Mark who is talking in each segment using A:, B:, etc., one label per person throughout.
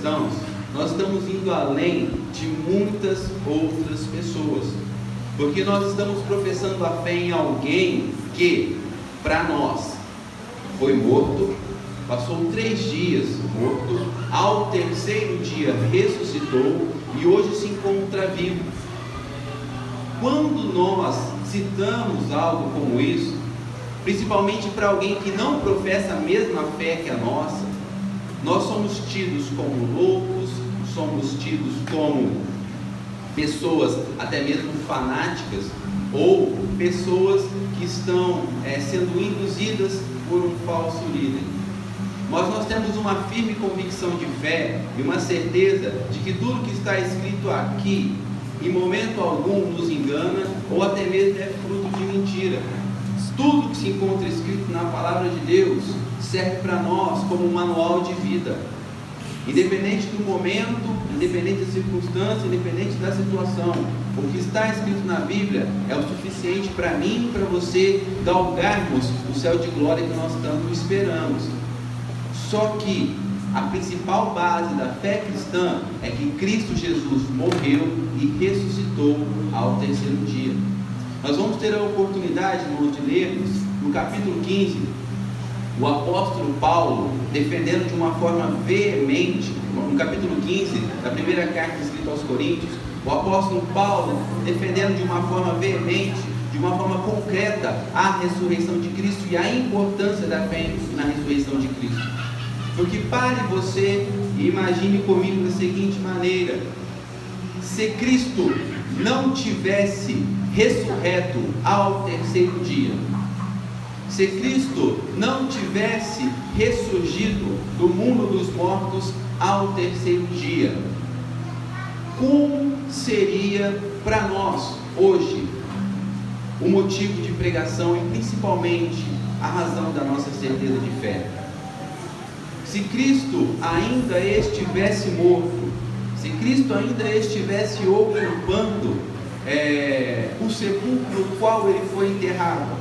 A: cristãos, nós estamos indo além de muitas outras pessoas, porque nós estamos professando a fé em alguém que, para nós, foi morto, passou 3 dias morto, ao 3º dia ressuscitou e hoje se encontra vivo. Quando nós citamos algo como isso, principalmente para alguém que não professa a mesma fé que a nossa, nós somos tidos como loucos, somos tidos como pessoas até mesmo fanáticas, ou pessoas que estão sendo induzidas por um falso líder. Mas nós temos uma firme convicção de fé e uma certeza de que tudo que está escrito aqui, em momento algum nos engana, ou até mesmo é fruto de mentira. Tudo que se encontra escrito na palavra de Deus serve para nós como um manual de vida. Independente do momento, independente da circunstância, independente da situação, o que está escrito na Bíblia é o suficiente para mim e para você galgarmos o céu de glória que nós tanto esperamos. Só que a principal base da fé cristã é que Cristo Jesus morreu e ressuscitou ao 3º dia. Nós vamos ter a oportunidade, irmãos, de lermos no capítulo 15, o apóstolo Paulo defendendo de uma forma veemente, no capítulo 15 da primeira carta escrita aos Coríntios, o apóstolo Paulo defendendo de uma forma veemente, de uma forma concreta, a ressurreição de Cristo e a importância da fé na ressurreição de Cristo. Porque pare você e imagine comigo da seguinte maneira: se Cristo não tivesse ressurreto ao 3º dia, se Cristo não tivesse ressurgido do mundo dos mortos ao 3º dia, como seria para nós hoje o motivo de pregação e principalmente a razão da nossa certeza de fé? Se Cristo ainda estivesse morto, se Cristo ainda estivesse ocupando o sepulcro no qual ele foi enterrado,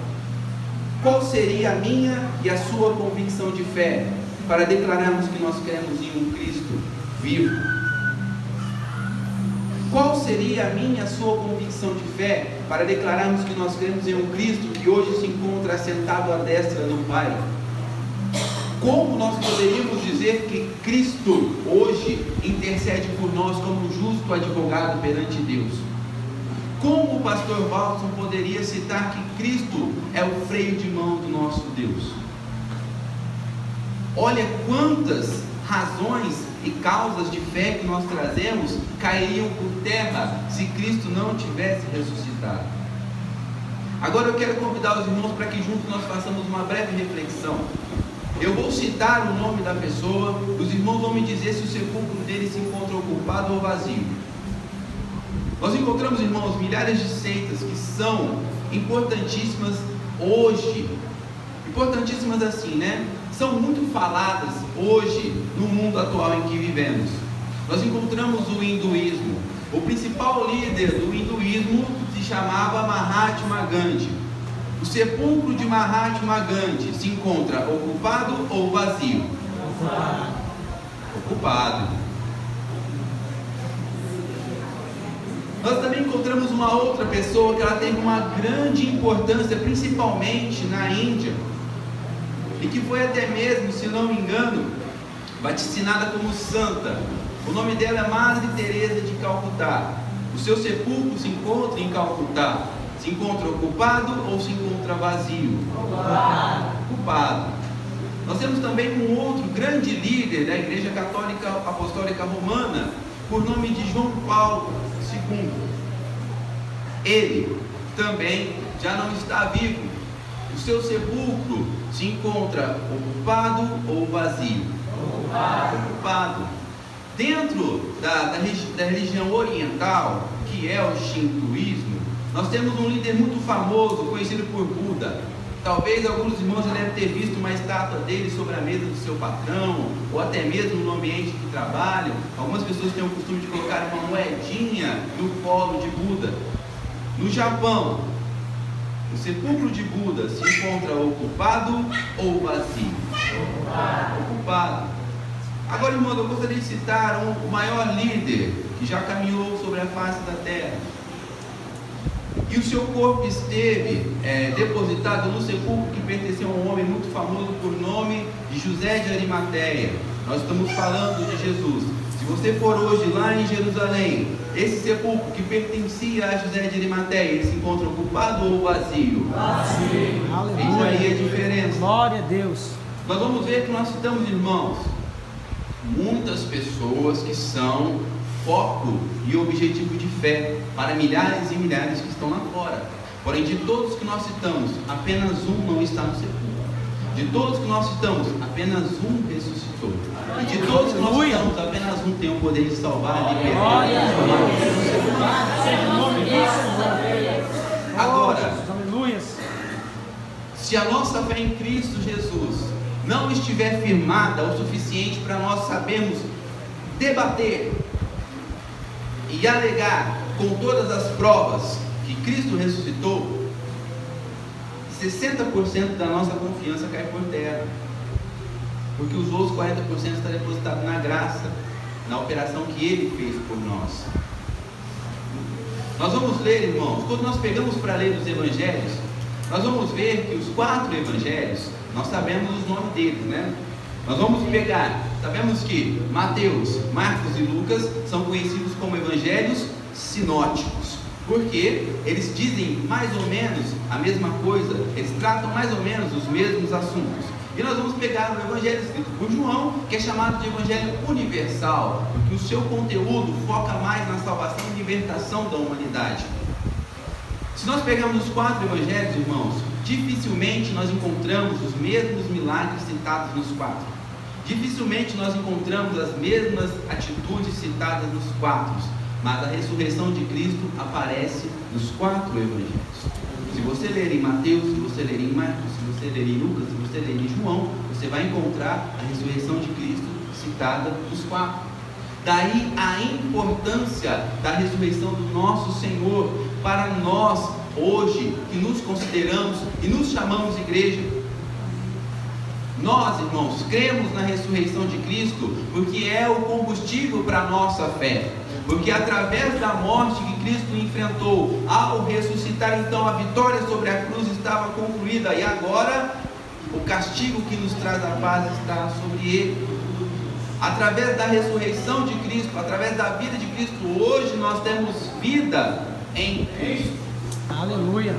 A: qual seria a minha e a sua convicção de fé para declararmos que nós cremos em um Cristo vivo? Qual seria a minha e a sua convicção de fé para declararmos que nós cremos em um Cristo que hoje se encontra assentado à destra do Pai? Como nós poderíamos dizer que Cristo hoje intercede por nós como um justo advogado perante Deus? Como o pastor Walton poderia citar que Cristo é o freio de mão do nosso Deus? Olha quantas razões e causas de fé que nós trazemos cairiam por terra se Cristo não tivesse ressuscitado. Agora eu quero convidar os irmãos para que juntos nós façamos uma breve reflexão. Eu vou citar o nome da pessoa, os irmãos vão me dizer se o sepulcro dele se encontra ocupado ou vazio. Nós encontramos, irmãos, milhares de seitas que são importantíssimas hoje, importantíssimas assim, né? São muito faladas hoje no mundo atual em que vivemos. Nós encontramos o hinduísmo. O principal líder do hinduísmo se chamava Mahatma Gandhi. O sepulcro de Mahatma Gandhi se encontra ocupado ou vazio? Ocupado. Nós também encontramos uma outra pessoa que ela teve uma grande importância, principalmente na Índia, e que foi até mesmo, se não me engano, vaticinada como santa. O nome dela é Madre Teresa de Calcutá. O seu sepulcro se encontra em Calcutá. Se encontra ocupado ou se encontra vazio? Ocupado. Nós temos também um outro grande líder da Igreja Católica Apostólica Romana, por nome de João Paulo II. Ele também já não está vivo. O seu sepulcro se encontra ocupado ou vazio? Ocupado. Dentro da religião oriental, que é o shintoísmo, nós temos um líder muito famoso, conhecido por Buda. Talvez alguns irmãos já devem ter visto uma estátua dele sobre a mesa do seu patrão, ou até mesmo no ambiente de trabalho. Algumas pessoas têm o costume de colocar uma moedinha no colo de Buda. No Japão, o sepulcro de Buda se encontra ocupado ou vazio? Ocupado. Agora, irmãos, eu gostaria de citar o maior líder que já caminhou sobre a face da terra. E o seu corpo esteve depositado no sepulcro que pertenceu a um homem muito famoso por nome de José de Arimateia. Nós estamos falando de Jesus. Se você for hoje lá em Jerusalém, esse sepulcro que pertencia a José de Arimateia, ele se encontra ocupado ou vazio?
B: Vazio.
A: Eis aí a diferença.
B: Glória a Deus.
A: Nós vamos ver que nós citamos, irmãos, muitas pessoas que são foco e objetivo de fé para milhares e milhares que estão lá fora. Porém, de todos que nós citamos, apenas um não está no sepulcro. De todos que nós citamos, apenas um ressuscitou. E de todos que nós citamos, apenas um tem o poder de salvar e libertar. Agora, se a nossa fé em Cristo Jesus não estiver firmada o suficiente para nós sabermos debater e alegar com todas as provas que Cristo ressuscitou, 60% da nossa confiança cai por terra, porque os outros 40% está depositado na graça, na operação que Ele fez por nós. Nós vamos ler, irmãos, quando nós pegamos para ler os evangelhos, nós vamos ver que os 4 evangelhos, nós sabemos os nomes deles, né? Nós vamos pegar, sabemos que Mateus, Marcos e Lucas são conhecidos como evangelhos sinóticos, porque eles dizem mais ou menos a mesma coisa, eles tratam mais ou menos os mesmos assuntos. E nós vamos pegar o evangelho escrito por João, que é chamado de evangelho universal, porque o seu conteúdo foca mais na salvação e libertação da humanidade. Se nós pegarmos os 4 evangelhos, irmãos, dificilmente nós encontramos os mesmos milagres citados nos 4. Dificilmente nós encontramos as mesmas atitudes citadas nos 4. Mas a ressurreição de Cristo aparece nos 4 evangelhos. Se você ler em Mateus, se você ler em Marcos, se você ler em Lucas, se você ler em João, você vai encontrar a ressurreição de Cristo citada nos 4. Daí a importância da ressurreição do nosso Senhor para nós hoje, que nos consideramos e nos chamamos igreja. Nós, irmãos, cremos na ressurreição de Cristo porque é o combustível para a nossa fé. Porque através da morte que Cristo enfrentou, ao ressuscitar, então a vitória sobre a cruz estava concluída, e agora o castigo que nos traz a paz está sobre ele. Através da ressurreição de Cristo, através da vida de Cristo, hoje nós temos vida em Cristo.
B: Aleluia.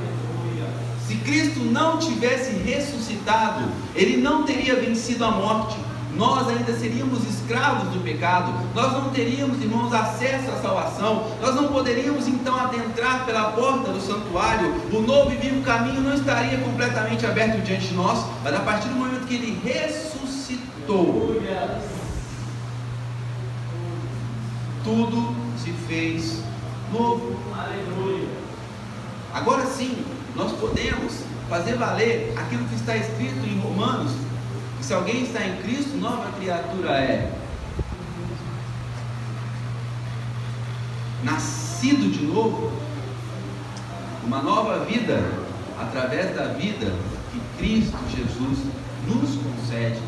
A: Se Cristo não tivesse ressuscitado, Ele não teria vencido a morte. Nós ainda seríamos escravos do pecado. Nós não teríamos, irmãos, acesso à salvação. Nós não poderíamos então adentrar pela porta do santuário. O novo e vivo caminho não estaria completamente aberto diante de nós. Mas a partir do momento que Ele ressuscitou, tudo se fez novo. Aleluia. Agora sim, nós podemos fazer valer aquilo que está escrito em Romanos, que se alguém está em Cristo, nova criatura é. Nascido de novo, uma nova vida, através da vida que Cristo Jesus nos concede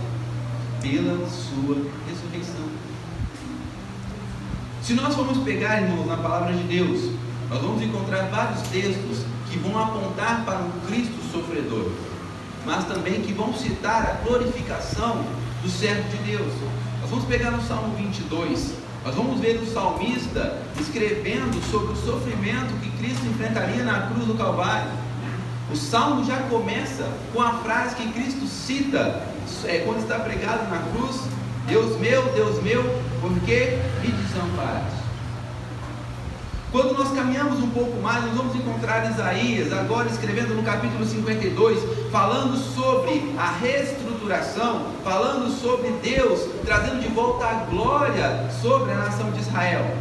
A: pela sua ressurreição. Se nós formos pegar, irmãos, na palavra de Deus, nós vamos encontrar vários textos que vão apontar para um Cristo sofredor, mas também que vão citar a glorificação do servo de Deus. Nós vamos pegar no Salmo 22, nós vamos ver o salmista escrevendo sobre o sofrimento que Cristo enfrentaria na cruz do Calvário. O Salmo já começa com a frase que Cristo cita, quando está pregado na cruz: Deus meu, por que me desamparaste? Quando nós caminhamos um pouco mais, nós vamos encontrar Isaías, agora escrevendo no capítulo 52, falando sobre a reestruturação, falando sobre Deus, trazendo de volta a glória sobre a nação de Israel.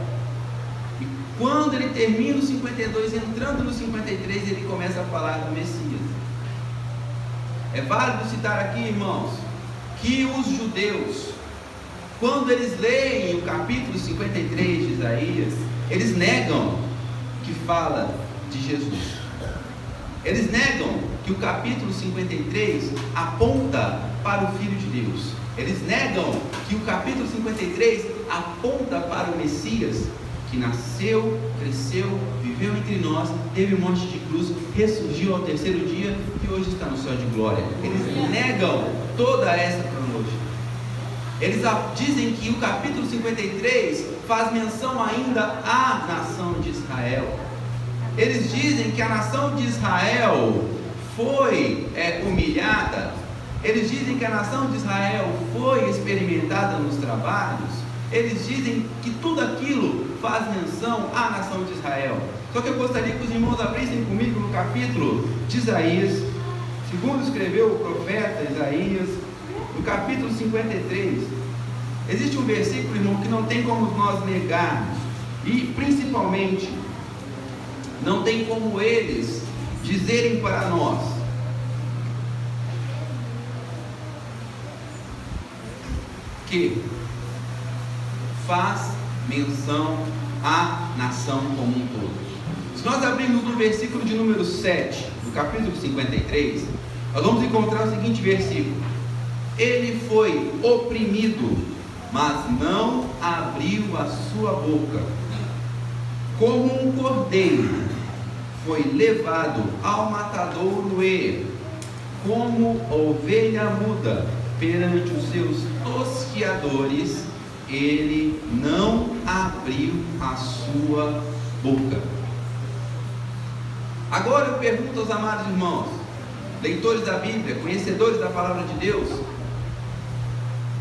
A: E quando ele termina o 52, entrando no 53, ele começa a falar do Messias. É válido citar aqui, irmãos, que os judeus, quando eles leem o capítulo 53 de Isaías, eles negam que fala de Jesus. Eles negam que o capítulo 53 aponta para o Filho de Deus. Eles negam que o capítulo 53 aponta para o Messias, que nasceu, cresceu, viveu entre nós, teve morte de cruz, ressurgiu ao terceiro dia e hoje está no céu de glória. Eles negam toda essa cronologia. Eles dizem que o capítulo 53 faz menção ainda à nação de Israel. Eles dizem que a nação de Israel foi humilhada. Eles dizem que a nação de Israel foi experimentada nos trabalhos. Eles dizem que tudo aquilo faz menção à nação de Israel. Só que eu gostaria que os irmãos abrissem comigo no capítulo de Isaías, segundo escreveu o profeta Isaías, no capítulo 53. Existe um versículo, irmão, que não tem como nós negarmos, e principalmente não tem como eles dizerem para nós que faz menção à nação como um todo. Se nós abrirmos no versículo de número 7, do capítulo 53, nós vamos encontrar o seguinte versículo: ele foi oprimido, mas não abriu a sua boca. Como um cordeiro foi levado ao matadouro e, como ovelha muda perante os seus tosquiadores, ele não abriu a sua boca. Agora eu pergunto aos amados irmãos, leitores da Bíblia, conhecedores da palavra de Deus,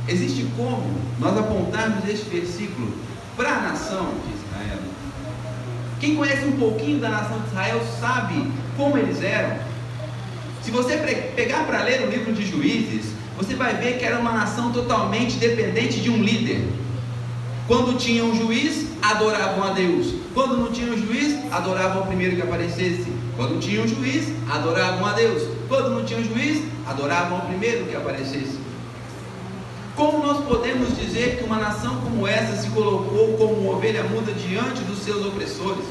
A: existe como nós apontarmos este versículo para a nação de Israel? Quem conhece um pouquinho da nação de Israel sabe como eles eram. Se você pegar para ler o livro de Juízes, você vai ver que era uma nação totalmente dependente de um líder. Quando tinha um juiz, adoravam a Deus. Quando não tinha um juiz, adoravam o primeiro que aparecesse. Quando tinha um juiz, adoravam a Deus. Quando não tinha um juiz, adoravam o primeiro que aparecesse. Como nós podemos dizer que uma nação como essa se colocou como ovelha muda diante dos seus opressores?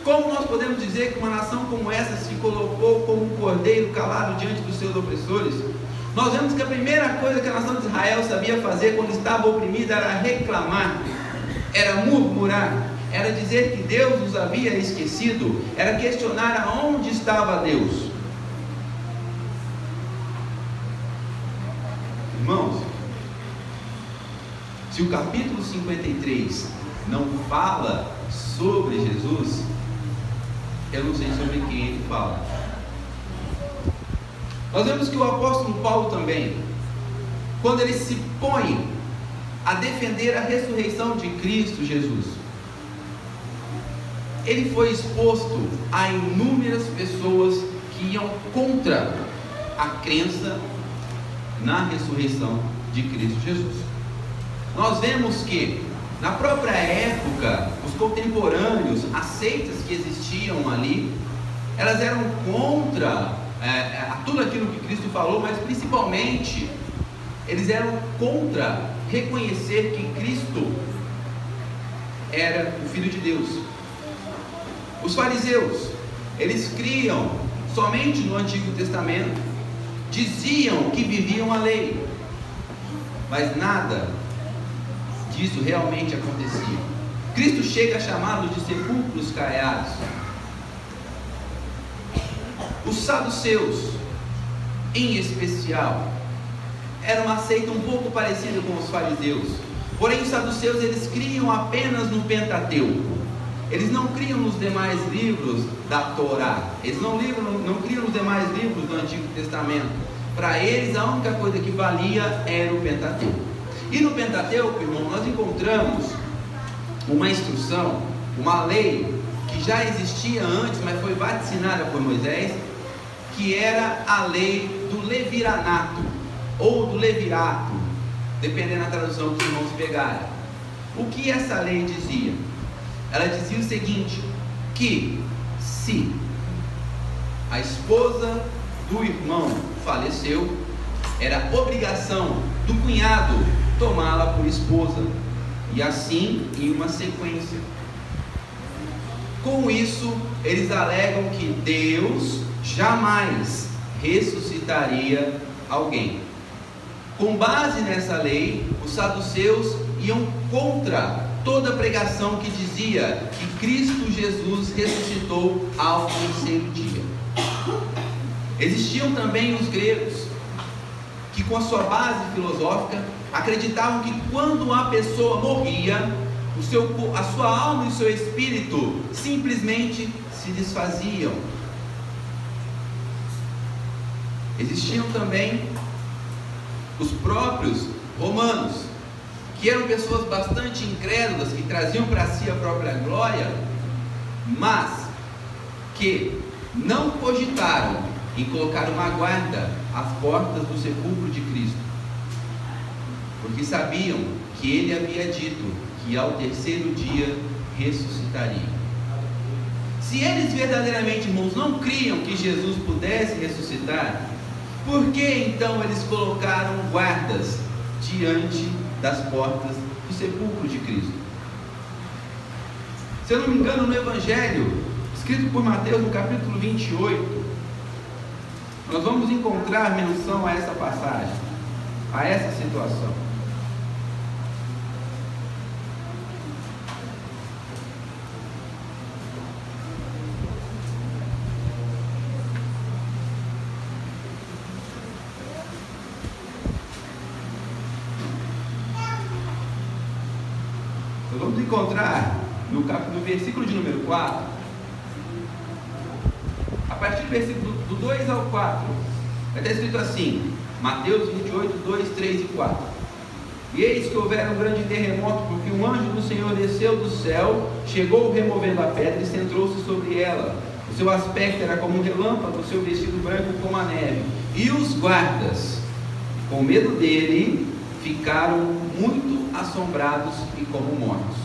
A: Como nós podemos dizer que uma nação como essa se colocou como um cordeiro calado diante dos seus opressores? Nós vemos que a primeira coisa que a nação de Israel sabia fazer quando estava oprimida era reclamar, era murmurar, era dizer que Deus os havia esquecido, era questionar aonde estava Deus. Irmãos, se o capítulo 53 não fala sobre Jesus, eu não sei sobre quem ele fala. Nós vemos que o apóstolo Paulo também, quando ele se põe a defender a ressurreição de Cristo Jesus, ele foi exposto a inúmeras pessoas que iam contra a crença na ressurreição de Cristo Jesus. Nós vemos que na própria época, os contemporâneos, as seitas que existiam ali, elas eram contra tudo aquilo que Cristo falou, mas principalmente eles eram contra reconhecer que Cristo era o Filho de Deus. Os fariseus, eles criam somente no Antigo Testamento, diziam que viviam a lei, mas nada disso realmente acontecia. Cristo chega a chamá-los de sepulcros caiados. Os saduceus, em especial, era uma seita um pouco parecida com os fariseus. Porém, os saduceus, eles criam apenas no Pentateuco. Eles não criam nos demais livros da Torá. Eles não criam nos demais livros do Antigo Testamento. Para eles, a única coisa que valia era o Pentateuco. E no Pentateuco, irmão, nós encontramos uma instrução, uma lei que já existia antes, mas foi vaticinada por Moisés, que era a lei do leviranato, ou do levirato, dependendo da tradução que os irmãos pegarem. O que essa lei dizia? Ela dizia o seguinte, que se a esposa do irmão faleceu, era obrigação do cunhado tomá-la por esposa, e assim em uma sequência. Com isso, eles alegam que Deus jamais ressuscitaria alguém. Com base nessa lei, os saduceus iam contra toda a pregação que dizia que Cristo Jesus ressuscitou ao terceiro dia. Existiam também os gregos, que com a sua base filosófica, acreditavam que quando uma pessoa morria, a sua alma e o seu espírito simplesmente se desfaziam. Existiam também os próprios romanos, que eram pessoas bastante incrédulas, que traziam para si a própria glória, mas que não cogitaram em colocar uma guarda às portas do sepulcro de Cristo, porque sabiam que ele havia dito que ao terceiro dia ressuscitaria. Se eles verdadeiramente, irmãos, não criam que Jesus pudesse ressuscitar, por que então eles colocaram guardas diante das portas do sepulcro de Cristo? Se eu não me engano, no Evangelho escrito por Mateus, no capítulo 28, nós vamos encontrar menção a essa passagem, a essa situação. Nós vamos encontrar no versículo de número 4, a partir do versículo do 2 ao 4, vai estar escrito assim, Mateus 28, 2, 3 e 4. E eis que houvera um grande terremoto, porque um anjo do Senhor desceu do céu, chegou removendo a pedra e sentou-se sobre ela. O seu aspecto era como um relâmpago, o seu vestido branco como a neve. E os guardas, com medo dele, ficaram muito assombrados e como mortos.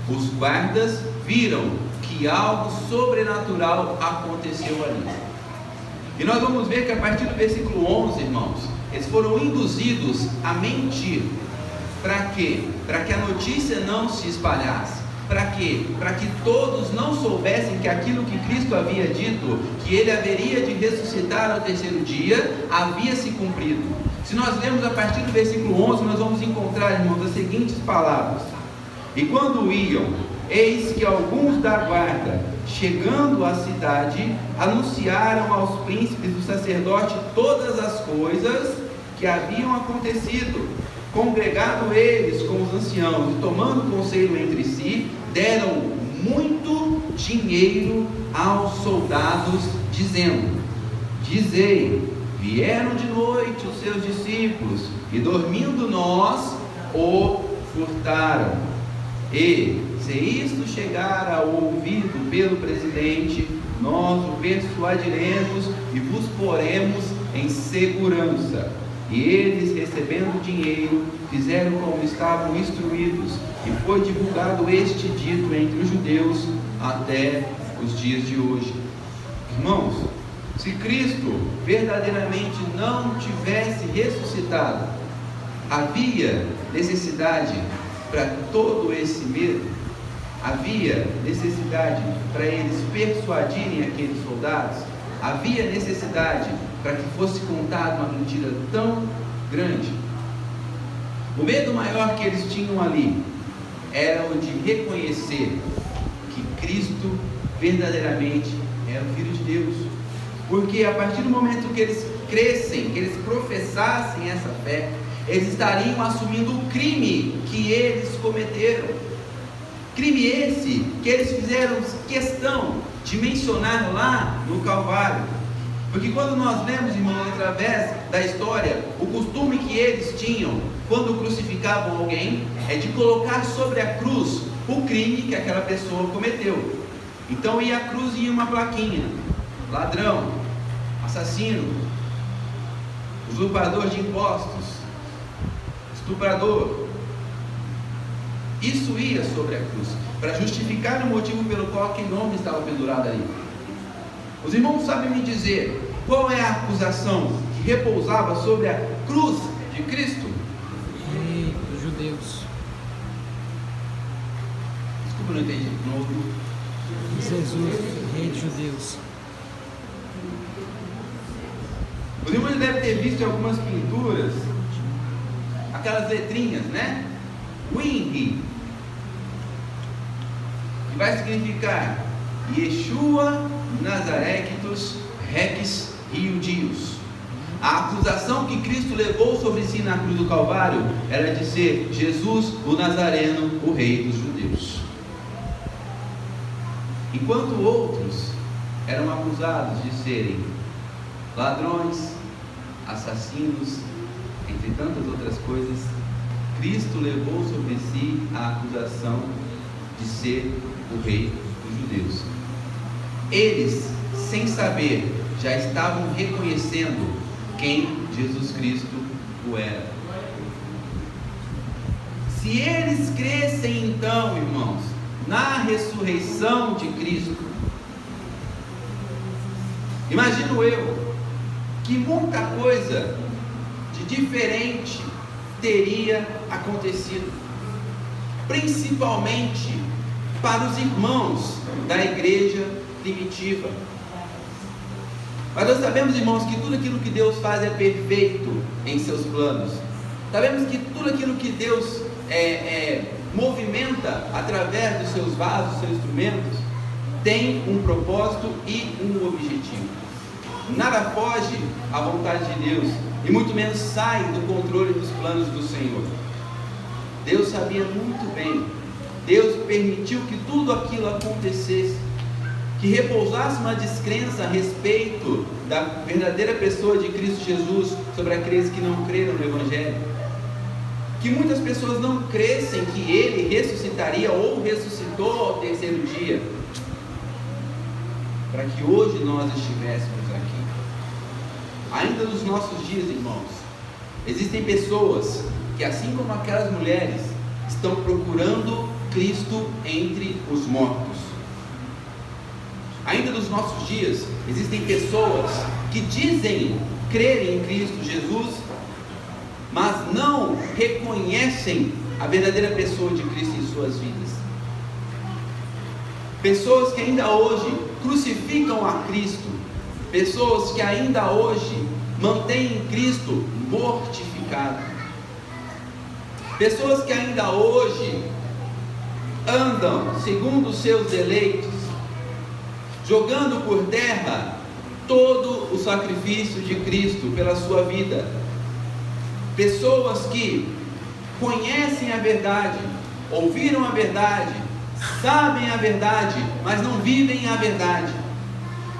A: Os guardas viram que algo sobrenatural aconteceu ali. E nós vamos ver que a partir do versículo 11, irmãos, eles foram induzidos a mentir. Para quê? Para que a notícia não se espalhasse. Para quê? Para que todos não soubessem que aquilo que Cristo havia dito, que ele haveria de ressuscitar ao terceiro dia, havia se cumprido. Se nós lermos a partir do versículo 11, nós vamos encontrar, irmãos, as seguintes palavras: e quando iam, eis que alguns da guarda, chegando à cidade, anunciaram aos príncipes do sacerdote todas as coisas que haviam acontecido. Congregado eles com os anciãos e tomando conselho entre si, deram muito dinheiro aos soldados, dizendo: dizei, vieram de noite os seus discípulos, e dormindo nós o furtaram. E se isto chegar ao ouvido pelo presidente, nós o persuadiremos e vos poremos em segurança. E eles, recebendo dinheiro, fizeram como estavam instruídos, e foi divulgado este dito entre os judeus até os dias de hoje. Irmãos, se Cristo verdadeiramente não tivesse ressuscitado, havia necessidade para todo esse medo? Havia necessidade para eles persuadirem aqueles soldados? Havia necessidade para que fosse contada uma mentira tão grande? O medo maior que eles tinham ali era o de reconhecer que Cristo verdadeiramente era o Filho de Deus. Porque a partir do momento que eles crescem, que eles professassem essa fé, eles estariam assumindo o crime que eles cometeram. Crime esse que eles fizeram questão de mencionar lá no Calvário. Porque quando nós lemos, irmãos, através da história, o costume que eles tinham quando crucificavam alguém é de colocar sobre a cruz o crime que aquela pessoa cometeu. Então ia a cruz e ia uma plaquinha: ladrão, assassino, usurpador de impostos, estuprador. Isso ia sobre a cruz, para justificar o motivo pelo qual aquele nome estava pendurado ali. Os irmãos sabem me dizer qual é a acusação que repousava sobre a cruz de Cristo?
B: Rei dos judeus.
A: Desculpa, não entendi.
B: Jesus, rei dos judeus.
A: Os irmãos devem ter visto em algumas pinturas aquelas letrinhas, né? WINRI, que vai significar Yeshua Nazarectus Rex Iudius. A acusação que Cristo levou sobre si na cruz do Calvário era de ser Jesus o Nazareno, o rei dos judeus. Enquanto outros eram acusados de serem ladrões, assassinos, entre tantas outras coisas, Cristo levou sobre si a acusação de ser o rei dos judeus. Eles, sem saber, já estavam reconhecendo quem Jesus Cristo o era. Se eles crescem então, irmãos, na ressurreição de Cristo, imagino eu que muita coisa de diferente teria acontecido, principalmente para os irmãos da igreja primitiva. Mas nós sabemos, irmãos, que tudo aquilo que Deus faz é perfeito em seus planos. Sabemos que tudo aquilo que Deus movimenta através dos seus vasos, seus instrumentos, tem um propósito e um objetivo. Nada foge à vontade de Deus, e muito menos sai do controle dos planos do Senhor. Deus sabia muito bem, Deus permitiu que tudo aquilo acontecesse, que repousasse uma descrença a respeito da verdadeira pessoa de Cristo Jesus sobre aqueles que não creram no Evangelho, que muitas pessoas não crescem que Ele ressuscitaria ou ressuscitou ao terceiro dia, para que hoje nós estivéssemos aqui. Ainda nos nossos dias, irmãos, existem pessoas que, assim como aquelas mulheres, estão procurando Cristo entre os mortos. Ainda nos nossos dias, existem pessoas que dizem crer em Cristo Jesus, mas não reconhecem a verdadeira pessoa de Cristo em suas vidas. Pessoas que ainda hoje crucificam a Cristo, pessoas que ainda hoje mantêm Cristo mortificado, pessoas que ainda hoje andam segundo os seus deleitos, jogando por terra todo o sacrifício de Cristo pela sua vida. Pessoas que conhecem a verdade, ouviram a verdade, sabem a verdade, mas não vivem a verdade.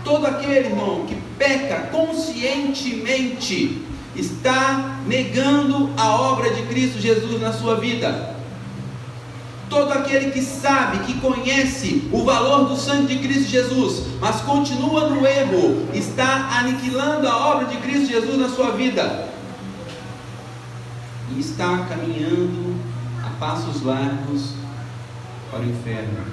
A: Todo aquele, irmão, que peca conscientemente está negando a obra de Cristo Jesus na sua vida. Todo aquele que sabe, que conhece o valor do sangue de Cristo Jesus, mas continua no erro, está aniquilando a obra de Cristo Jesus na sua vida, e está caminhando a passos largos para o inferno.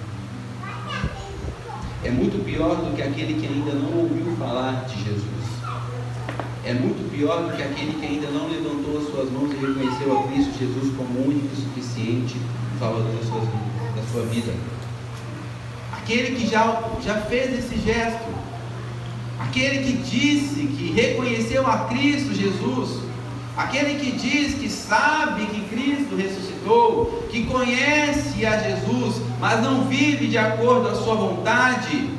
A: É muito pior do que aquele que ainda não ouviu falar de Jesus. É muito pior do que aquele que ainda não levantou as suas mãos e reconheceu a Cristo Jesus como único e suficiente Salvador da sua vida. Aquele que já fez esse gesto, aquele que disse que reconheceu a Cristo Jesus, aquele que diz que sabe que Cristo ressuscitou, que conhece a Jesus, mas não vive de acordo com a sua vontade,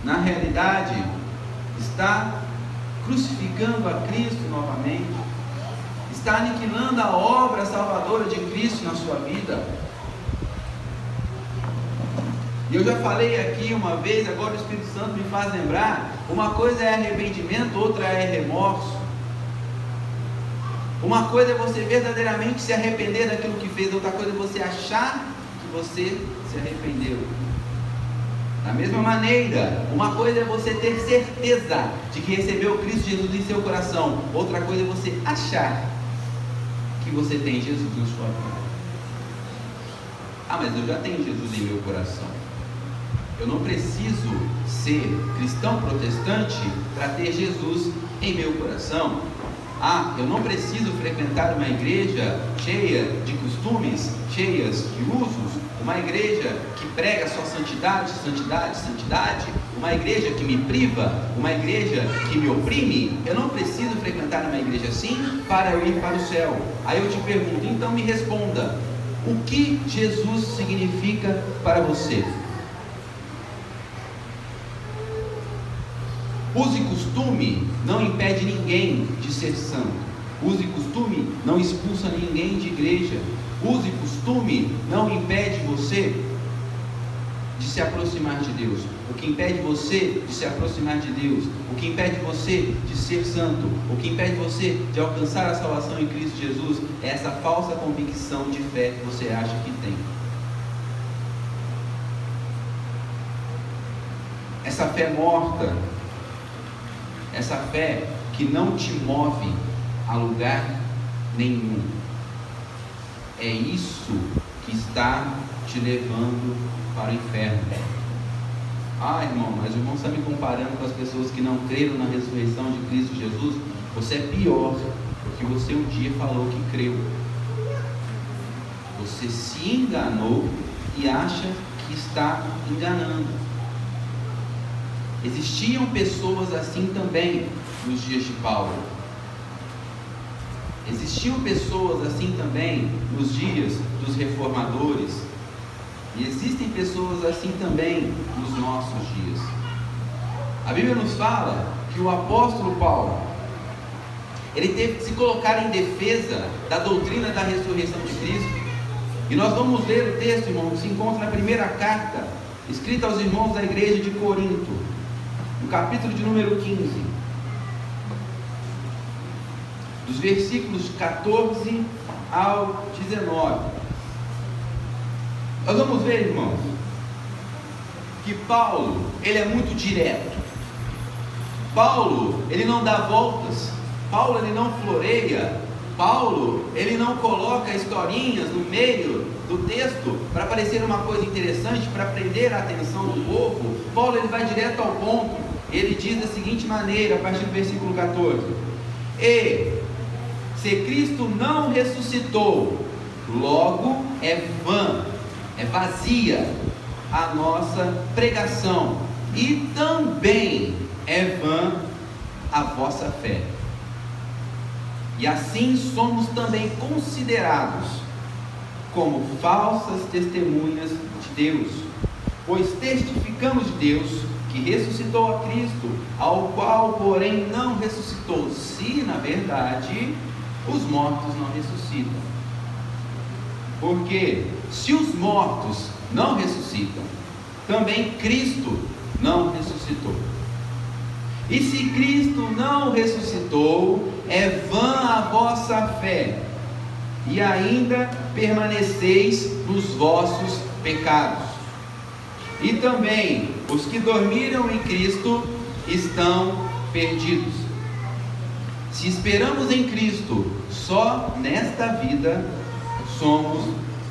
A: na realidade está crucificando a Cristo novamente, está aniquilando a obra salvadora de Cristo na sua vida. E eu já falei aqui uma vez, agora o Espírito Santo me faz lembrar, uma coisa é arrependimento, outra é remorso. Uma coisa é você verdadeiramente se arrepender daquilo que fez, outra coisa é você achar que você se arrependeu. Da mesma maneira, uma coisa é você ter certeza de que recebeu Cristo Jesus em seu coração, outra coisa é você achar que você tem Jesus na sua vida. Ah, mas eu já tenho Jesus em meu coração. Eu não preciso ser cristão protestante para ter Jesus em meu coração. Ah, eu não preciso frequentar uma igreja cheia de costumes, cheias de usos, uma igreja que prega só santidade, santidade, santidade, uma igreja que me priva, uma igreja que me oprime. Eu não preciso frequentar uma igreja assim para eu ir para o céu. Aí eu te pergunto, então me responda, o que Jesus significa para você? Uso e costume não impede ninguém de ser santo. Uso e costume não expulsa ninguém de igreja. Uso e costume não impede você de se aproximar de Deus. O que impede você de se aproximar de Deus, o que impede você de ser santo, o que impede você de alcançar a salvação em Cristo Jesus, é essa falsa convicção de fé que você acha que tem. Essa fé morta, essa fé que não te move a lugar nenhum. É isso que está te levando para o inferno. Ah, irmão, mas o irmão está me comparando com as pessoas que não creram na ressurreição de Cristo Jesus. Você é pior, porque você um dia falou que creu. Você se enganou e acha que está enganando. Existiam pessoas assim também nos dias de Paulo. Existiam pessoas assim também nos dias dos reformadores. E existem pessoas assim também nos nossos dias. A Bíblia nos fala que o apóstolo Paulo, ele teve que se colocar em defesa da doutrina da ressurreição de Cristo. E nós vamos ler o texto, irmão, que se encontra na primeira carta, escrita aos irmãos da igreja de Corinto, no capítulo de número 15, dos versículos 14 ao 19. Nós vamos ver, irmãos, que Paulo, ele é muito direto. Paulo, ele não dá voltas. Paulo, ele não floreia. Paulo, ele não coloca historinhas no meio do texto para parecer uma coisa interessante, para prender a atenção do povo. Paulo, ele vai direto ao ponto. Ele diz da seguinte maneira, a partir do versículo 14: E se Cristo não ressuscitou, logo é vã, é vazia a nossa pregação, e também é vã a vossa fé. E assim somos também considerados como falsas testemunhas de Deus, pois testificamos de Deus que ressuscitou a Cristo, ao qual porém não ressuscitou, se na verdade os mortos não ressuscitam. Porque se os mortos não ressuscitam, também Cristo não ressuscitou. E se Cristo não ressuscitou, é vã a vossa fé, e ainda permaneceis nos vossos pecados. E também os que dormiram em Cristo estão perdidos. Se esperamos em Cristo só nesta vida, somos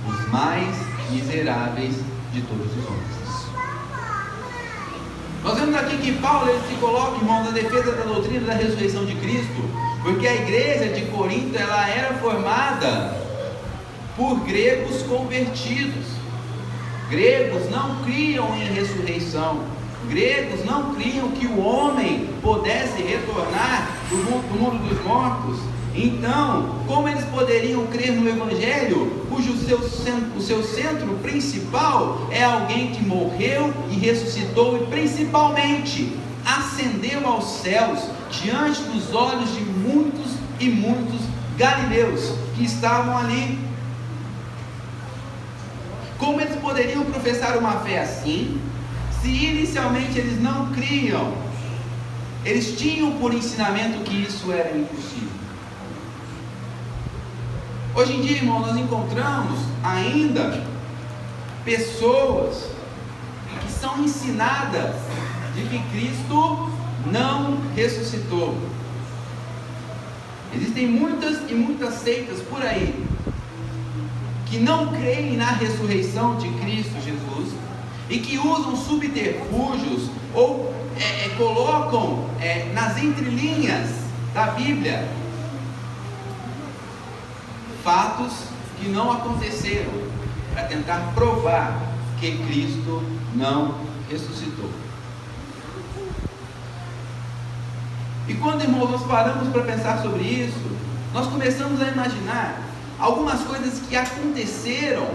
A: os mais miseráveis de todos os homens. Nós vemos aqui que Paulo, ele se coloca, irmão, na defesa da doutrina da ressurreição de Cristo, porque a igreja de Corinto, ela era formada por gregos convertidos. Gregos não criam em ressurreição. Gregos não criam que o homem pudesse retornar do mundo dos mortos. Então, como eles poderiam crer no Evangelho, cujo o seu centro principal é alguém que morreu e ressuscitou e principalmente ascendeu aos céus diante dos olhos de muitos e muitos galileus que estavam ali? Como eles poderiam professar uma fé assim, se inicialmente eles não criam? Eles tinham por ensinamento que isso era impossível. Hoje em dia, irmão, nós encontramos ainda pessoas que são ensinadas de que Cristo não ressuscitou. Existem muitas e muitas seitas por aí que não creem na ressurreição de Cristo Jesus e que usam subterfúgios ou colocam nas entrelinhas da Bíblia fatos que não aconteceram. para tentar provar que Cristo não ressuscitou. E quando, irmãos, nós paramos para pensar sobre isso, nós começamos a imaginar algumas coisas que aconteceram,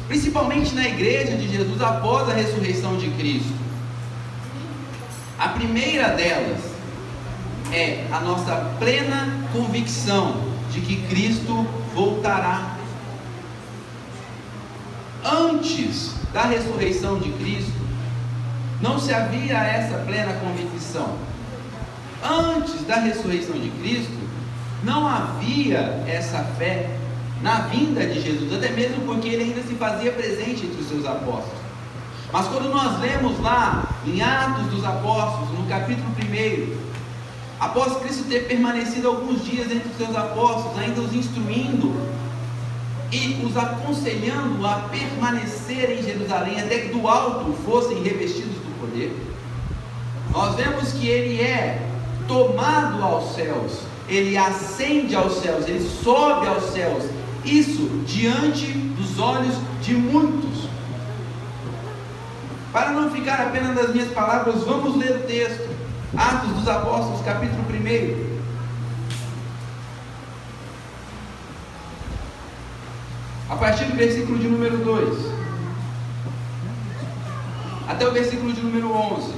A: principalmente na igreja de Jesus após a ressurreição de Cristo. A primeira delas é a nossa plena convicção de que Cristo voltará. Antes da ressurreição de Cristo, não se havia essa plena convicção. Antes da ressurreição de Cristo, não havia essa fé na vinda de Jesus, até mesmo porque ele ainda se fazia presente entre os seus apóstolos. Mas quando nós lemos lá em Atos dos Apóstolos, no capítulo 1, após Cristo ter permanecido alguns dias entre os seus apóstolos, ainda os instruindo e os aconselhando a permanecer em Jerusalém, até que do alto fossem revestidos do poder, nós vemos que ele é tomado aos céus, ele ascende aos céus, ele sobe aos céus, isso diante dos olhos de muitos. Para não ficar apenas nas minhas palavras, vamos ler o texto, Atos dos Apóstolos, capítulo 1. A partir do versículo de número 2 até o versículo de número 11.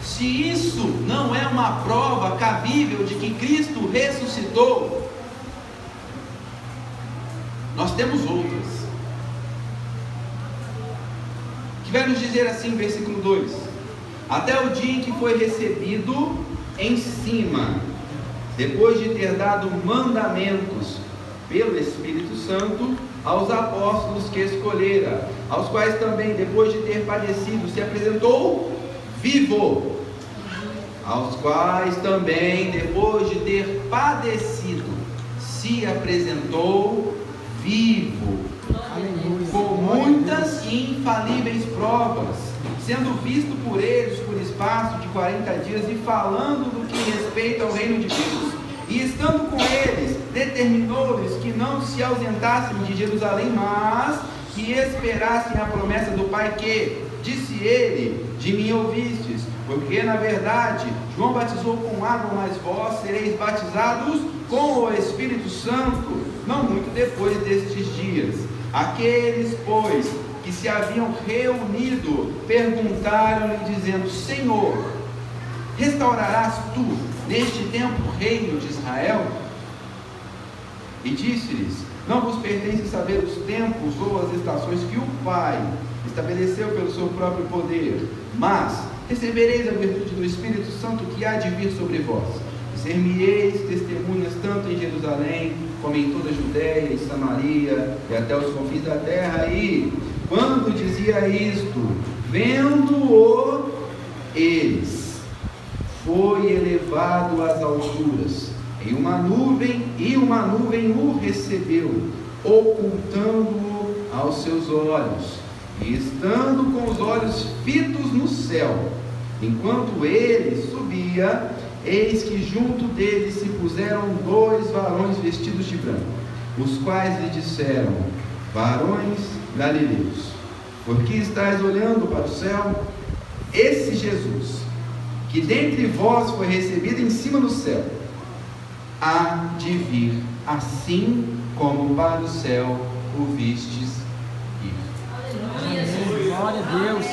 A: Se isso não é uma prova cabível de que Cristo ressuscitou, nós temos outras, que vai nos dizer assim, versículo 2: até o dia em que foi recebido em cima, depois de ter dado mandamentos pelo Espírito Santo aos apóstolos que escolhera, aos quais também, depois de ter padecido, se apresentou vivo, aos quais também, depois de ter padecido, se apresentou vivo, com muitas e infalíveis provas, sendo visto por eles por espaço de 40 dias e falando do que respeita ao reino de Deus. E estando com eles, determinou-lhes que não se ausentassem de Jerusalém, mas que esperassem a promessa do Pai, que, disse ele, de mim ouvistes, porque na verdade João batizou com água, mas vós sereis batizados com o Espírito Santo, não muito depois destes dias. Aqueles, pois, que se haviam reunido, perguntaram-lhe, dizendo: Senhor, restaurarás tu neste tempo o reino de Israel? E disse-lhes: não vos pertence saber os tempos ou as estações que o Pai estabeleceu pelo seu próprio poder, mas recebereis a virtude do Espírito Santo que há de vir sobre vós, e ser-me-eis testemunhas tanto em Jerusalém, como em toda a Judéia e Samaria, e até os confins da terra. E, quando dizia isto, vendo-o eles, foi elevado às alturas, e uma nuvem o recebeu, ocultando-o aos seus olhos. E estando com os olhos fitos no céu, enquanto ele subia, eis que junto dele se puseram 2 varões vestidos de branco, os quais lhe disseram: varões galileus, por que estáis olhando para o céu? Esse Jesus, que dentre vós foi recebido em cima do céu, há de vir, assim como para o céu o vistes ir.
B: Glória a Deus.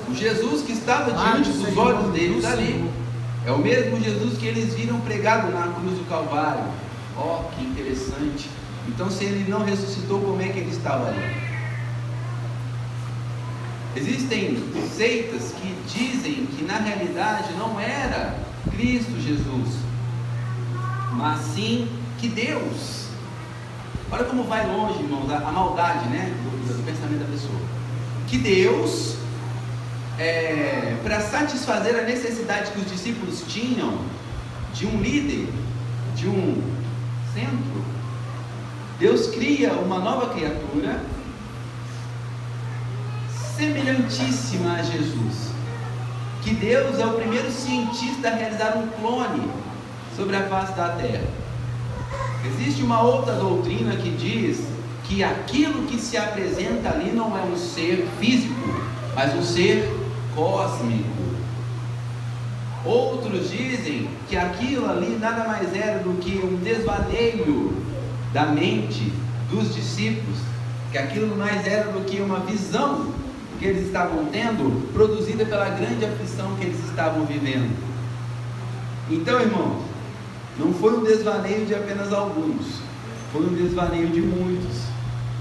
A: O Jesus que estava diante dos olhos deles ali é o mesmo Jesus que eles viram pregado na cruz do Calvário. Ó, que interessante. Então, se ele não ressuscitou, como é que ele estava ali? Existem seitas que dizem que na realidade não era Cristo Jesus, mas sim que Deus. Olha como vai longe, irmãos, a maldade, né, do pensamento da pessoa. Que Deus, para satisfazer a necessidade que os discípulos tinham de um líder, de um centro, Deus cria uma nova criatura semelhantíssima a Jesus. Que Deus é o primeiro cientista a realizar um clone sobre a face da terra. Existe uma outra doutrina que diz que aquilo que se apresenta ali não é um ser físico, mas um ser cósmico. Outros dizem que aquilo ali nada mais era do que um desvaneio da mente dos discípulos, que aquilo mais era do que uma visão que eles estavam tendo, produzida pela grande aflição que eles estavam vivendo. Então, irmãos, não foi um desvaneio de apenas alguns, foi um desvaneio de muitos.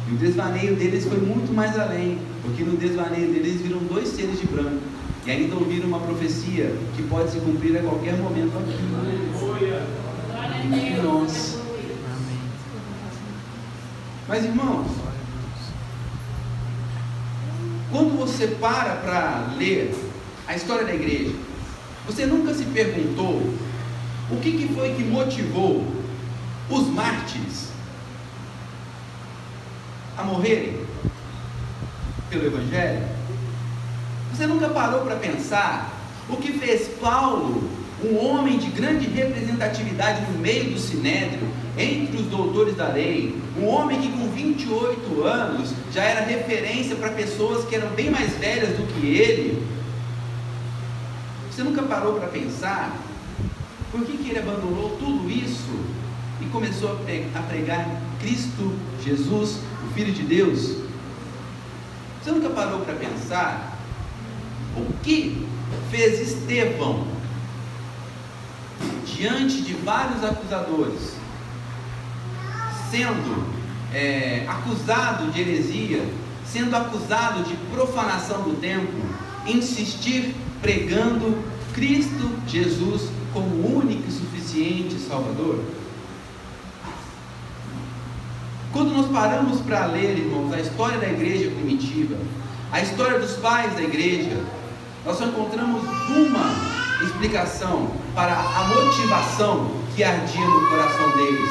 A: E o desvaneio deles foi muito mais além, porque no desvaneio deles viram 2 seres de branco, e ainda ouviram uma profecia que pode se cumprir a qualquer momento aqui. Nossa. Mas, irmãos, quando você para ler a história da igreja, você nunca se perguntou o que foi que motivou os mártires a morrerem pelo Evangelho? Você nunca parou para pensar o que fez Paulo, um homem de grande representatividade no meio do Sinédrio, entre os doutores da lei, um homem que com 28 anos já era referência para pessoas que eram bem mais velhas do que ele? Você nunca parou para pensar por que ele abandonou tudo isso e começou a pregar Cristo Jesus, o Filho de Deus? Você nunca parou para pensar o que fez Estevão, diante de vários acusadores, sendo acusado de heresia, sendo acusado de profanação do templo, insistir pregando Cristo Jesus como único e suficiente Salvador? Quando nós paramos para ler, irmãos, a história da igreja primitiva, a história dos pais da igreja, nós só encontramos uma explicação para a motivação que ardia no coração deles: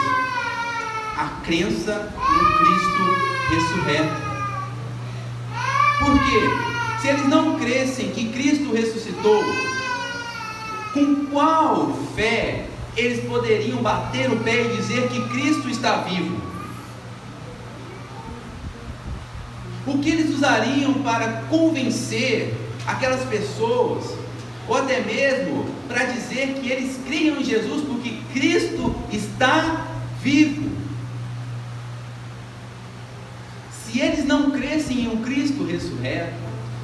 A: a crença em Cristo ressurreto. Por quê? Se eles não crescem que Cristo ressuscitou, com qual fé eles poderiam bater o pé e dizer que Cristo está vivo? O que eles usariam para convencer aquelas pessoas, ou até mesmo para dizer que eles criam em Jesus porque Cristo está vivo? Se eles não crescem em um Cristo ressurreto,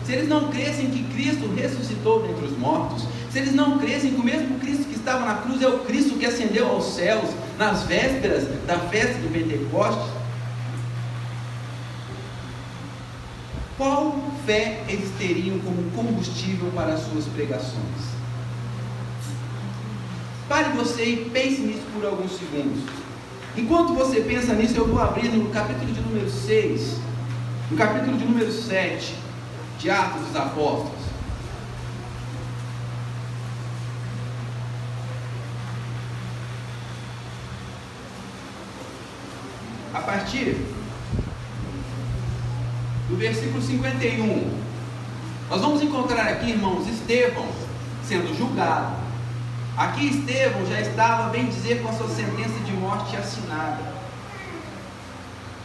A: se eles não crescem que Cristo ressuscitou dentre os mortos, se eles não crescem que o mesmo Cristo que estava na cruz é o Cristo que ascendeu aos céus nas vésperas da festa do Pentecostes, qual fé eles teriam como combustível para as suas pregações? Pare você e pense nisso por alguns segundos. Enquanto você pensa nisso, eu vou abrir no capítulo de número 6, no capítulo de número 7 de Atos dos Apóstolos. A partir do versículo 51, nós vamos encontrar aqui, irmãos, Estevão sendo julgado. Aqui Estevão já estava, bem dizer, com a sua sentença de morte assinada,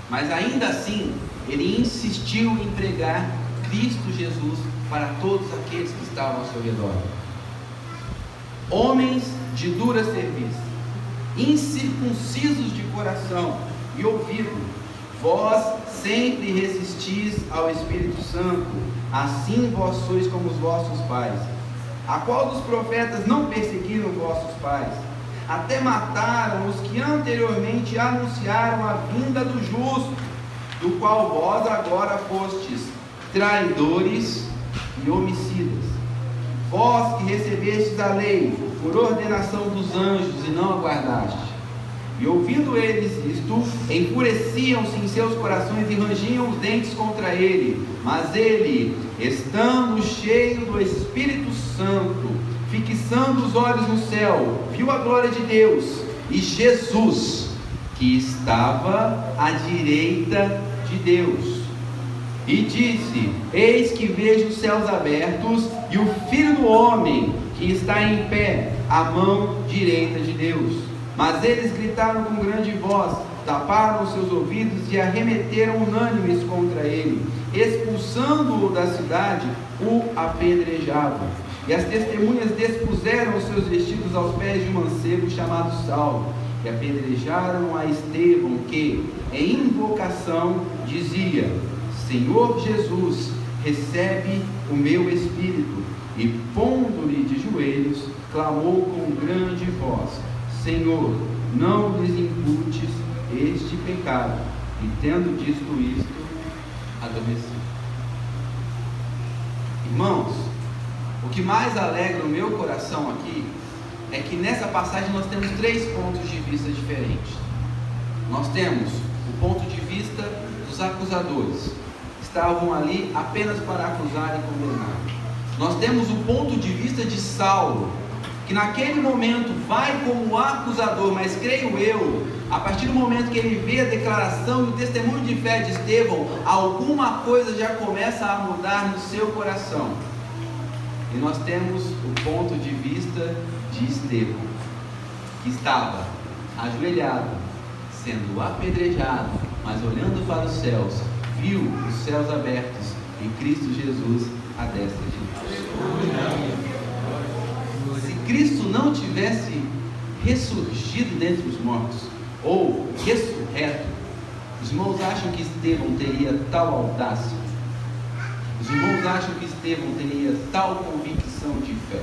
A: mas ainda assim ele insistiu em pregar Cristo Jesus para todos aqueles que estavam ao seu redor. Homens de dura serviço, incircuncisos de coração e ouvido, vós sempre resistis ao Espírito Santo, assim vós sois como os vossos pais. A qual dos profetas não perseguiram vossos pais? Até mataram os que anteriormente anunciaram a vinda do justo, do qual vós agora fostes traidores e homicidas. Vós que recebestes a lei por ordenação dos anjos e não aguardastes. E ouvindo eles isto, enfureciam-se em seus corações e rangiam os dentes contra ele. Mas ele, estando cheio do Espírito Santo, fixando os olhos no céu, viu a glória de Deus e Jesus, que estava à direita de Deus. E disse: eis que vejo os céus abertos e o Filho do Homem que está em pé à mão direita de Deus. Mas eles gritaram com grande voz, taparam os seus ouvidos e arremeteram unânimes contra ele, expulsando-o da cidade, o apedrejavam. E as testemunhas despuseram os seus vestidos aos pés de um mancebo chamado Saulo, e apedrejaram a Estevão, que, em invocação, dizia: Senhor Jesus, recebe o meu espírito. E pondo-lhe de joelhos, clamou com grande voz: Senhor, não lhes imputes este pecado. E tendo dito isto, adormeceu. Irmãos, o que mais alegra o meu coração aqui é que nessa passagem nós temos 3 pontos de vista diferentes. Nós temos o ponto de vista dos acusadores, estavam ali apenas para acusar e condenar. Nós temos o ponto de vista de Saulo, que naquele momento vai como acusador, mas creio eu, a partir do momento que ele vê a declaração e o testemunho de fé de Estevão, alguma coisa já começa a mudar no seu coração. E nós temos o ponto de vista de Estevão, que estava ajoelhado, sendo apedrejado, mas olhando para os céus, viu os céus abertos e Cristo Jesus à destra de Deus. Se Cristo não tivesse ressurgido dentre os mortos, ou ressurreto, os irmãos acham que Estevão teria tal audácia? Os irmãos acham que Estevão teria tal convicção de fé?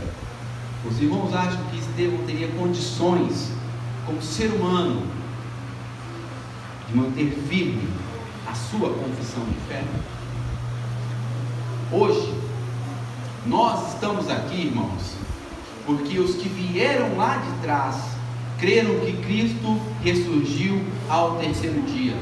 A: Os irmãos acham que Estevão teria condições, como ser humano, de manter firme a sua confissão de fé? Hoje, nós estamos aqui, irmãos, porque os que vieram lá de trás creram que Cristo ressurgiu ao terceiro dia.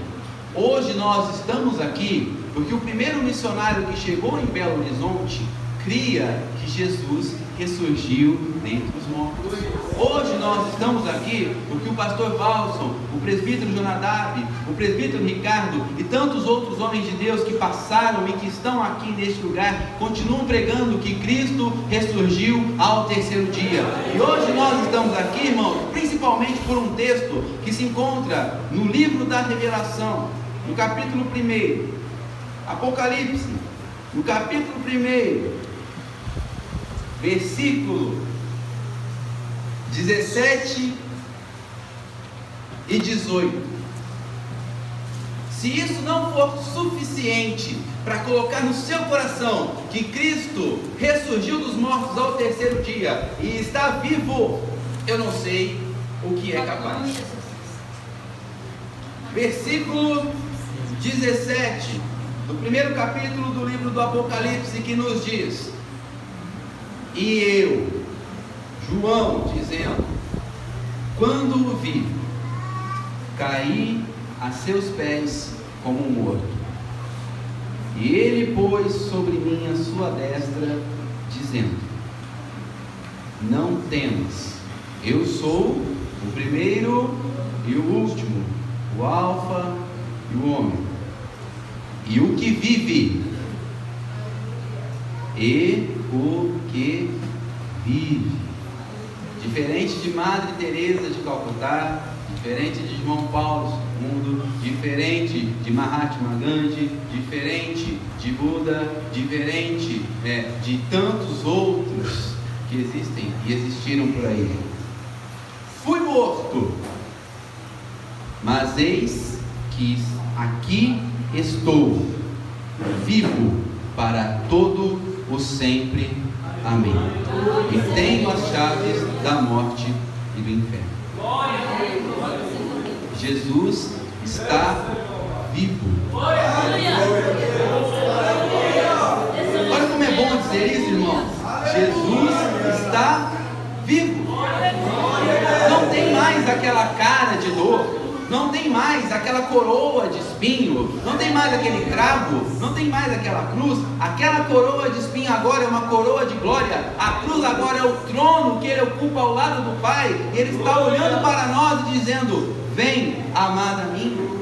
A: Hoje nós estamos aqui porque o primeiro missionário que chegou em Belo Horizonte cria que Jesus ressurgiu dentre os mortos. Hoje nós estamos aqui porque o pastor Valson, o presbítero Jonadab, o presbítero Ricardo e tantos outros homens de Deus que passaram e que estão aqui neste lugar continuam pregando que Cristo ressurgiu ao terceiro dia. E hoje nós estamos aqui, irmãos, principalmente por um texto que se encontra no livro da Revelação, no capítulo 1, Apocalipse, no capítulo 1, versículo 17 e 18. Se isso não for suficiente para colocar no seu coração que Cristo ressurgiu dos mortos ao terceiro dia e está vivo, eu não sei o que é capaz. Versículo 17 do primeiro capítulo do livro do Apocalipse, que nos diz: E eu, João, dizendo, quando o vi, caí a seus pés como um morto. E ele pôs sobre mim a sua destra, dizendo: Não temas, eu sou o primeiro e o último, o Alfa e o Ômega, e o que vive, e o que vive. Diferente de Madre Teresa de Calcutá, diferente de João Paulo II, diferente de Mahatma Gandhi, diferente de Buda, diferente de tantos outros que existem e existiram por aí. Fui morto, mas eis que aqui estou, vivo para todo o sempre. Amém. E tenho as chaves da morte e do inferno. Jesus está vivo. Olha como é bom dizer isso, irmãos. Jesus está vivo. Não tem mais aquela cara de dor, não tem mais aquela coroa de espinho, não tem mais aquele cravo, não tem mais aquela cruz. Aquela coroa de espinho agora é uma coroa de glória. A cruz agora é o trono que ele ocupa ao lado do Pai. E ele está olhando para nós e dizendo: vem, amada minha.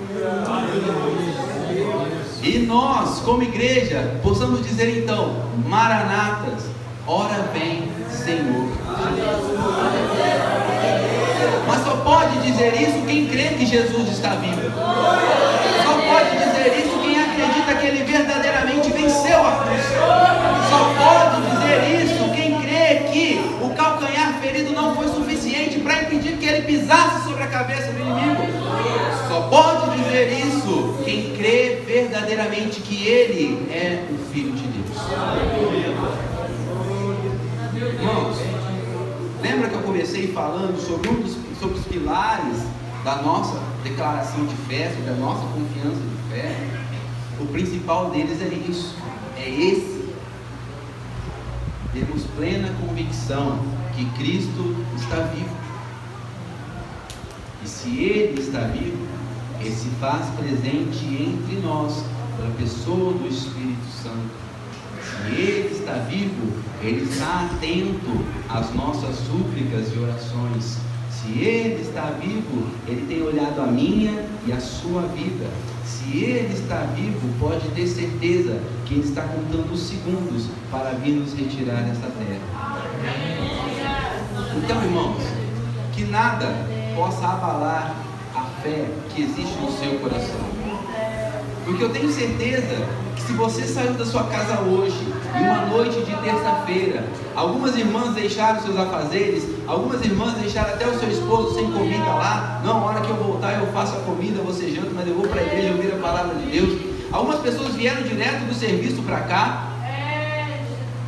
A: E nós, como igreja, possamos dizer então: Maranatas, ora vem, Senhor. Mas só pode dizer isso quem crê que Jesus está vivo. Só pode dizer isso quem acredita que Ele verdadeiramente venceu a cruz. Só pode dizer isso quem crê que o calcanhar ferido não foi suficiente para impedir que Ele pisasse sobre a cabeça do inimigo. Só pode dizer isso quem crê verdadeiramente que Ele é o Filho de Deus. Irmãos, lembra que eu comecei falando sobre sobre os pilares da nossa declaração de fé, sobre a nossa confiança de fé? O principal deles é isso, é esse. Temos plena convicção que Cristo está vivo. E se Ele está vivo, Ele se faz presente entre nós, pela pessoa do Espírito Santo. Se Ele está vivo, Ele está atento às nossas súplicas e orações. Se Ele está vivo, Ele tem olhado a minha e a sua vida. Se Ele está vivo, pode ter certeza que Ele está contando os segundos para vir nos retirar dessa terra. Então, irmãos, que nada possa abalar a fé que existe no seu coração. Porque eu tenho certeza que se você saiu da sua casa hoje, em uma noite de terça-feira, algumas irmãs deixaram seus afazeres, algumas irmãs deixaram até o seu esposo sem comida lá. Não, a hora que eu voltar eu faço a comida, você janta, mas eu vou para a igreja ouvir a palavra de Deus. Algumas pessoas vieram direto do serviço para cá.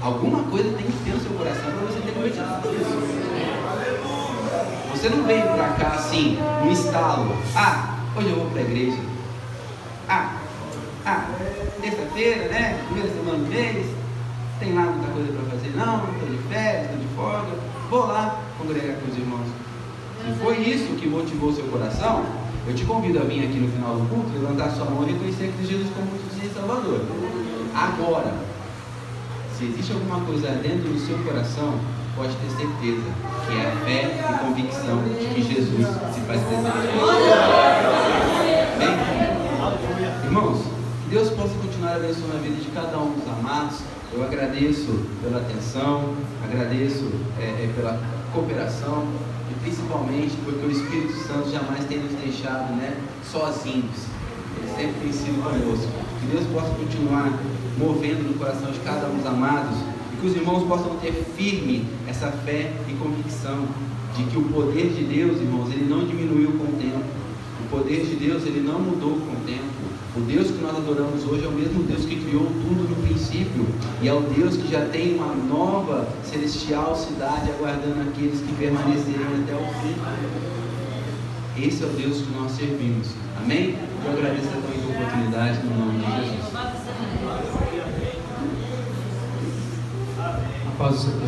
A: Alguma coisa tem que ter no seu coração para você ter cometido isso. Você não veio para cá assim, no estalo. Hoje eu vou para a igreja. Terça-feira, né? Primeira semana do mês. Tem lá muita coisa para fazer, não. Estou de férias, estou de folga. Vou lá congregar com os irmãos. Se foi isso que motivou o seu coração, eu te convido a vir aqui no final do culto, levantar sua mão e reconhecer que Jesus como suficiente Salvador. Agora, se existe alguma coisa dentro do seu coração, pode ter certeza que é a fé e convicção de que Jesus se faz presente. Bem, irmãos, que Deus possa continuar abençoando a vida de cada um dos amados. Eu agradeço pela atenção, agradeço pela cooperação e principalmente porque o Espírito Santo jamais tem nos deixado sozinhos. Ele sempre tem sido conosco. Que Deus possa continuar movendo no coração de cada um dos amados e que os irmãos possam ter firme essa fé e convicção de que o poder de Deus, irmãos, ele não diminuiu com o tempo. O poder de Deus, ele não mudou com o tempo. O Deus que nós adoramos hoje é o mesmo Deus que criou tudo no princípio e é o Deus que já tem uma nova celestial cidade aguardando aqueles que permanecerem até o fim. Esse é o Deus que nós servimos. Amém? Eu agradeço a tua oportunidade no nome de Jesus.
C: A paz do Senhor.